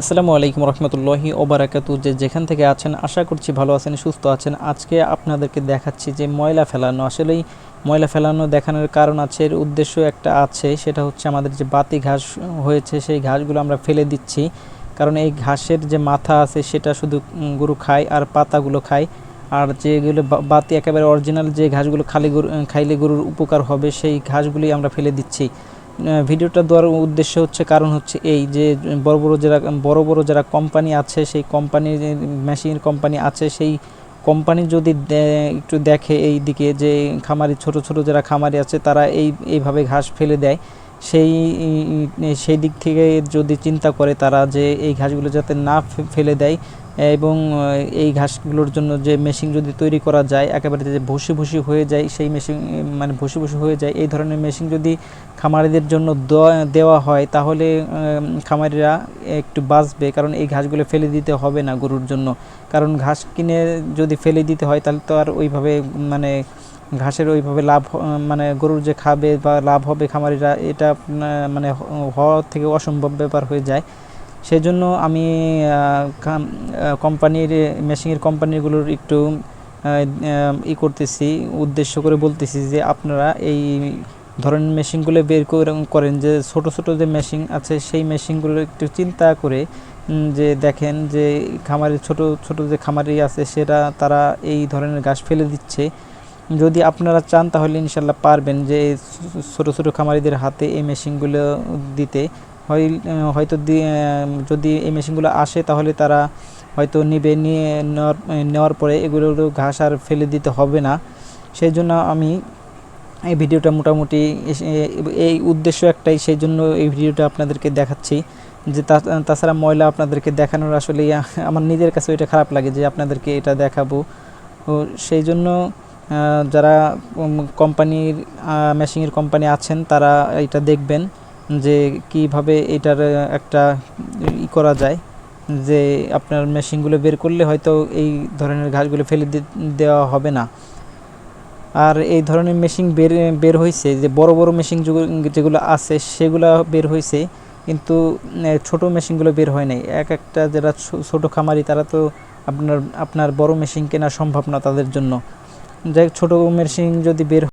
আসসালামু আলাইকুম রহমতুল্লাহি ওবারাকাতু। যেখান থেকে আছেন আশা করছি ভালো আছেন, সুস্থ আছেন। আজকে আপনাদেরকে দেখাচ্ছি যে ময়লা ফেলানো, আসলেই ময়লা ফেলানো দেখানোর কারণ আছে, এর উদ্দেশ্য একটা আছে, সেটা হচ্ছে আমাদের যে বাতি ঘাস হয়েছে সেই ঘাসগুলো আমরা ফেলে দিচ্ছি। কারণ এই ঘাসের যে মাথা আছে সেটা শুধু গরু খায় আর পাতাগুলো খায়। আর যেগুলো বাতি একেবারে অরিজিনাল যে ঘাসগুলো খাইলে গরুর উপকার হবে সেই ঘাসগুলি আমরা ফেলে দিচ্ছি। ভিডিওটা দেওয়ার উদ্দেশ্য হচ্ছে, কারণ হচ্ছে এই যে বড় বড় যারা কোম্পানি আছে, সেই কোম্পানির মেশিন কোম্পানি আছে, সেই কোম্পানি যদি একটু দেখে এই দিকে যে খামারি ছোট ছোট যারা খামারি আছে তারা এইভাবে ঘাস ফেলে দেয়, সেই সেই দিক থেকে যদি চিন্তা করে তারা যে এই ঘাসগুলো যাতে না ফেলে দেয়, এবং এই ঘাসগুলোর জন্য যে মেশিন যদি তৈরি করা যায়, একেবারে যে ভুসি ভুসি হয়ে যায় সেই মেশিন, মানে ভুসি ভুসি হয়ে যায় এই ধরনের মেশিন যদি খামারিদের জন্য দেওয়া হয়, তাহলে খামারিরা একটু বাঁচবে। কারণ এই ঘাসগুলো ফেলে দিতে হবে না গরুর জন্য। কারণ ঘাস কিনে যদি ফেলে দিতে হয় তাহলে তো আর ওইভাবে মানে ঘাসের ওইভাবে লাভ মানে গরুর যে খাবে বা লাভ হবে খামারিরা, এটা মানে হওয়া থেকে অসম্ভব ব্যাপার হয়ে যায়। সেই জন্য আমি কোম্পানির মেশিনের কোম্পানিগুলোর একটু করতেছি, উদ্দেশ্য করে বলতেছি যে আপনারা এই ধরনের মেশিনগুলো বের করেন। যে ছোট ছোট যে মেশিন আছে সেই মেশিনগুলো একটু চিন্তা করে যে দেখেন যে খামারি ছোট ছোট যে খামারি আছে তারা এই ধরনের ঘাস ফেলে দিচ্ছে। যদি আপনারা চান তাহলে ইনশাল্লাহ পারবেন যে ছোট ছোট খামারিদের হাতে এই মেশিনগুলো দিতে। হয়তো যদি এই মেশিনগুলো আসে তাহলে তারা হয়তো নেওয়ার পরে এগুলো ঘাস আর ফেলে দিতে হবে না। সেই জন্য আমি এই ভিডিওটা মোটামুটি এই উদ্দেশ্য একটাই, সেই জন্য এই ভিডিওটা আপনাদেরকে দেখাচ্ছি। যে তাছাড়া ময়লা আপনাদেরকে দেখানোর আসলে আমার নিজের কাছে এটা খারাপ লাগে যে আপনাদেরকে এটা দেখাবো। তো সেই জন্য যারা কোম্পানির মেশিনের কোম্পানি আছেন তারা এটা দেখবেন যে কিভাবে এটার একটা করা যায়, যে আপনার মেশিনগুলো বের করলে হয়তো এই ধরনের ঘাসগুলো ফেলে দেওয়া হবে না। আর এই ধরনের মেশিন বের হয়েছে, যে বড় বড় মেশিন যেগুলো আছে সেগুলো বের হয়েছে, কিন্তু ছোট মেশিনগুলো বের হয় নাই। একটা যারা ছোট খামারি তারা তো আপনার বড় মেশিন কেনা সম্ভব না তাদের জন্য। যাই ছোট মেশিন যদি বের